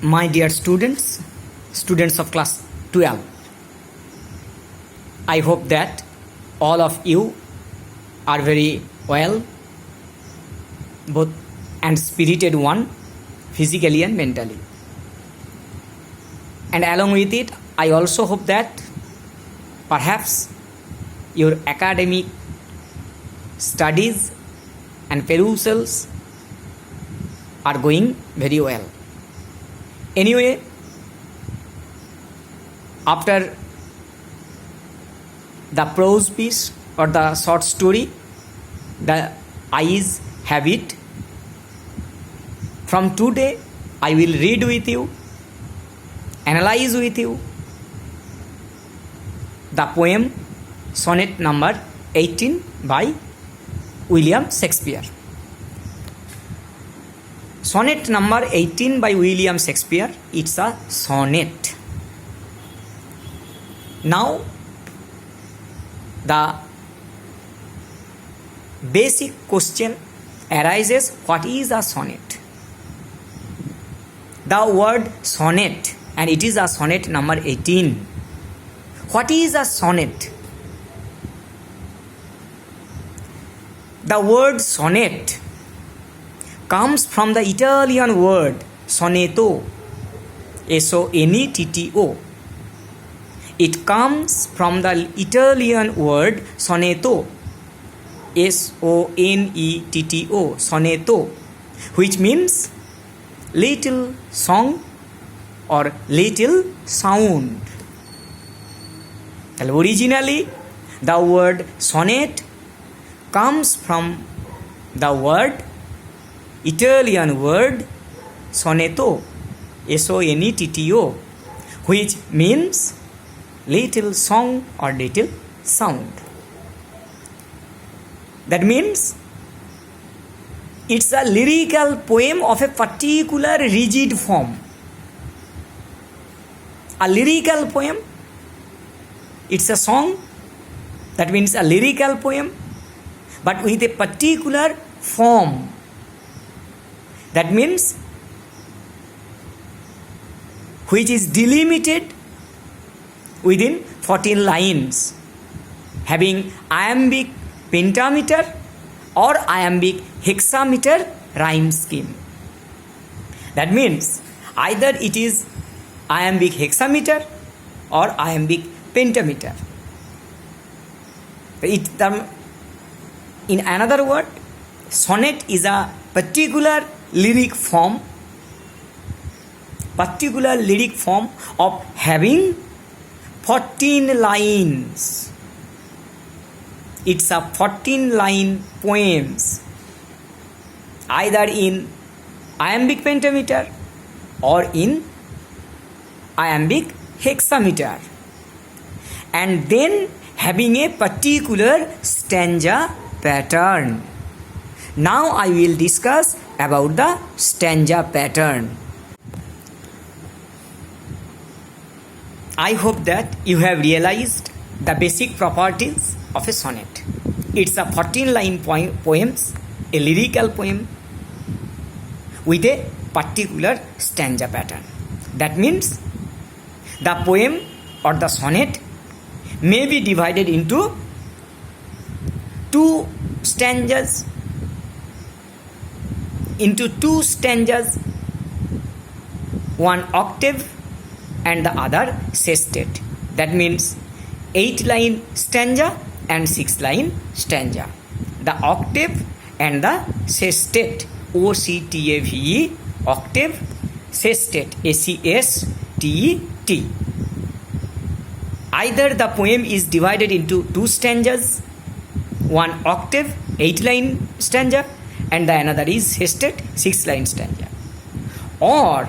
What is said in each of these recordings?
My dear students, students of class 12, I hope that all of you are very well, both and spirited one, physically and mentally. And along with it, I also hope that perhaps your academic studies and perusals are going very well. Anyway, after the prose piece or the short story, the eyes have it. From today, I will read with you, analyze with you the poem Sonnet number 18 by William Shakespeare. Sonnet number 18 by William Shakespeare, it's a sonnet. Now, the basic question arises, what is a sonnet? The word sonnet, and it is a sonnet number 18. What is a sonnet? The word sonnet comes from the Italian word sonetto, S-O-N-E-T-T-O. It comes from the Italian word sonetto, S-O-N-E-T-T-O, sonetto, which means little song or little sound. Originally, the word sonnet comes from the Italian word sonetto, S-O-N-E-T-T-O, which means little song or little sound. That means it's a lyrical poem of a particular rigid form. A lyrical poem, it's a song, that means a lyrical poem, but with a particular form. That means which is delimited within 14 lines, having iambic pentameter or iambic hexameter rhyme scheme. That means either it is iambic hexameter or iambic pentameter. In another word, sonnet is a particular lyric form of having 14 lines. It's a 14-line poems, either in iambic pentameter or in iambic hexameter, and then having a particular stanza pattern. Now I will discuss about the stanza pattern. I hope that you have realized the basic properties of a sonnet. It's a 14-line poems, a lyrical poem with a particular stanza pattern. That means the poem or the sonnet may be divided into two stanzas, one octave and the other sestet. That means 8-line stanza and 6-line stanza. The octave and the sestet, O-C-T-A-V-E, octave, sestet, A-C-S-T-E-T. Either the poem is divided into two stanzas, one octave, 8-line stanza, and the another is sestet, 6-line stanza, or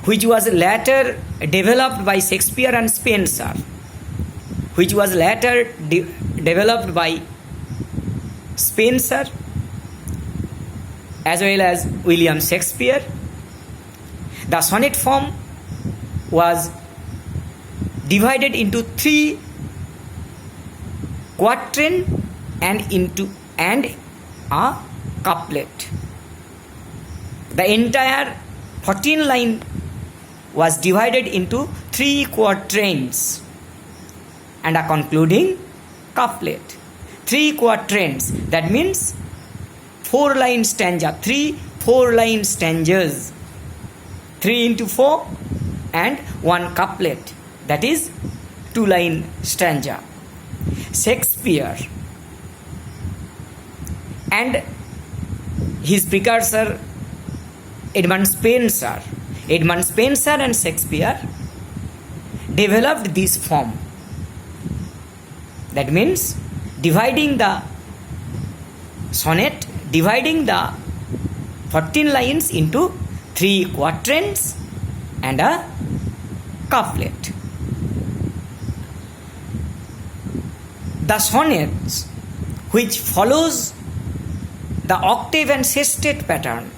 which was later developed by Shakespeare and Spenser, which was later developed by Spenser as well as William Shakespeare. The sonnet form was divided into 3 quatrain and a couplet. The entire 14 line was divided into 3 quatrains and a concluding couplet. 3 quatrains, that means 4 line stanza, 3 4-line stanzas, 3 into 4 and 1 couplet, that is 2-line stanza. Shakespeare and his precursor Edmund Spenser and Shakespeare developed this form. That means dividing the sonnet, dividing the 14 lines into 3 quatrains and a couplet. The sonnets which follows the octave and sestet pattern,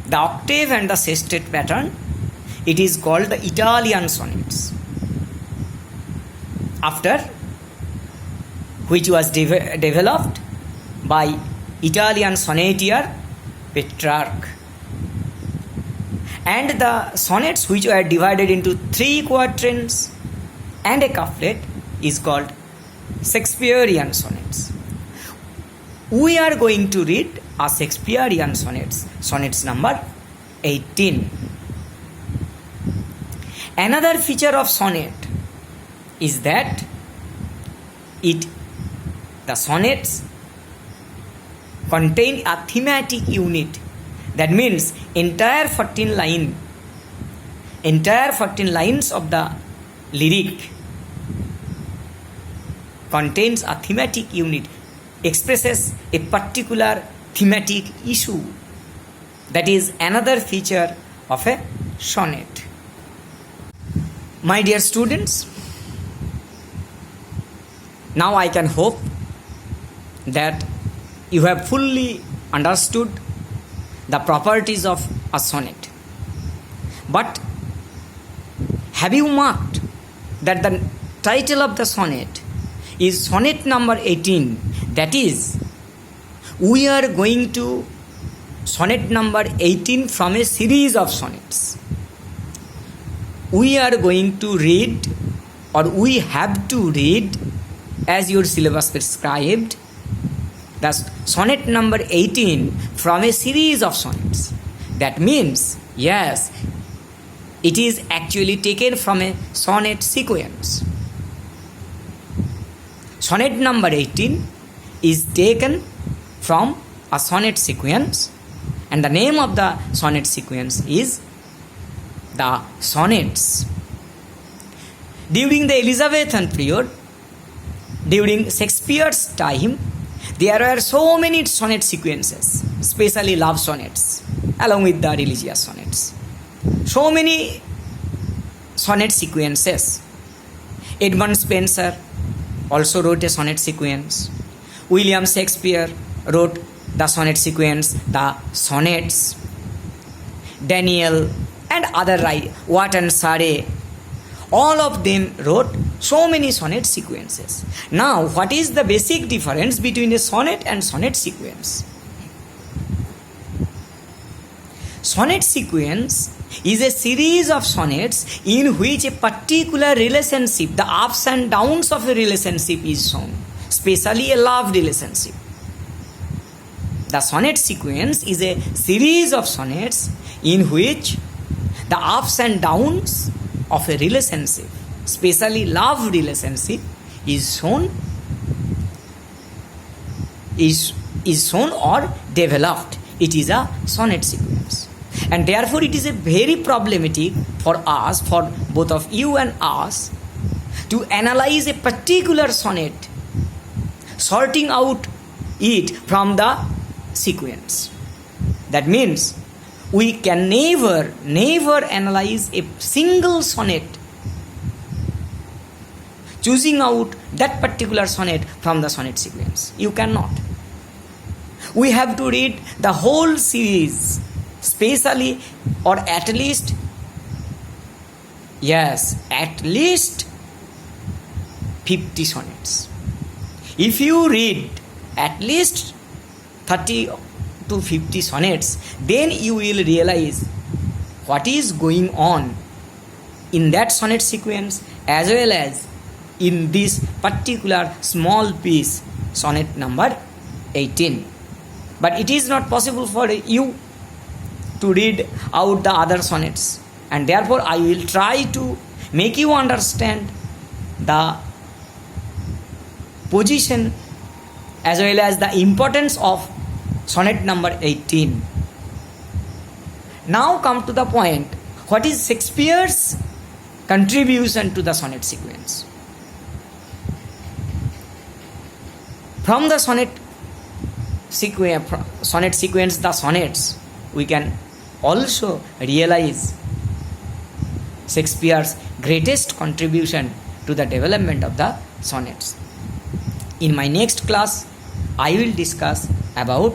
the octave and the sestet pattern, it is called the Italian sonnets, after which was developed by Italian sonneteer Tarak. And the sonnets which were divided into 3 quatrains and a couplet is called Shakespearean sonnets. We are going to read a Shakespearean sonnets number 18. Another feature of sonnet is that the sonnets contain a thematic unit. That means entire 14 lines of the lyric contains a thematic unit, expresses a particular thematic issue. That is another feature of a sonnet. My dear students, now I can hope that you have fully understood the properties of a sonnet. But have you marked that the title of the sonnet is sonnet number 18? That is, we are going to sonnet number 18 from a series of sonnets. We are going to read, or we have to read, as your syllabus prescribed, the sonnet number 18 from a series of sonnets. That means, yes, it is actually taken from a sonnet sequence. Sonnet number 18 is taken from a sonnet sequence, and the name of the sonnet sequence is the Sonnets. During the Elizabethan period, during Shakespeare's time, there were so many sonnet sequences, especially love sonnets, along with the religious sonnets. So many sonnet sequences. Edmund Spenser also wrote a sonnet sequence. William Shakespeare wrote the sonnet sequence, the Sonnets. Daniel and other writers, Watt and Surrey, all of them wrote so many sonnet sequences. Now, what is the basic difference between a sonnet and sonnet sequence? Sonnet sequence is a series of sonnets in which a particular relationship, the ups and downs of a relationship is shown, especially a love relationship. The sonnet sequence is a series of sonnets in which the ups and downs of a relationship, especially love relationship, is shown or developed. It is a sonnet sequence. And therefore it is a very problematic for us, for both of you and us, to analyze a particular sonnet, sorting out it from the sequence. That means we can never analyze a single sonnet, choosing out that particular sonnet from the sonnet sequence. You cannot. We have to read the whole series, especially, or at least 50 sonnets. If you read at least 30 to 50 sonnets, then you will realize what is going on in that sonnet sequence as well as in this particular small piece, sonnet number 18. But it is not possible for you to read out the other sonnets, and therefore I will try to make you understand the position as well as the importance of sonnet number 18. Now come to the point, what is Shakespeare's contribution to the sonnet sequence? From the sonnet sequence, the sonnets, we can also realize Shakespeare's greatest contribution to the development of the sonnets. In my next class, I will discuss about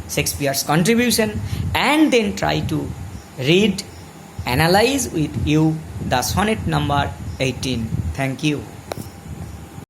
Shakespeare's contribution and then try to read, analyze with you the sonnet number 18. Thank you.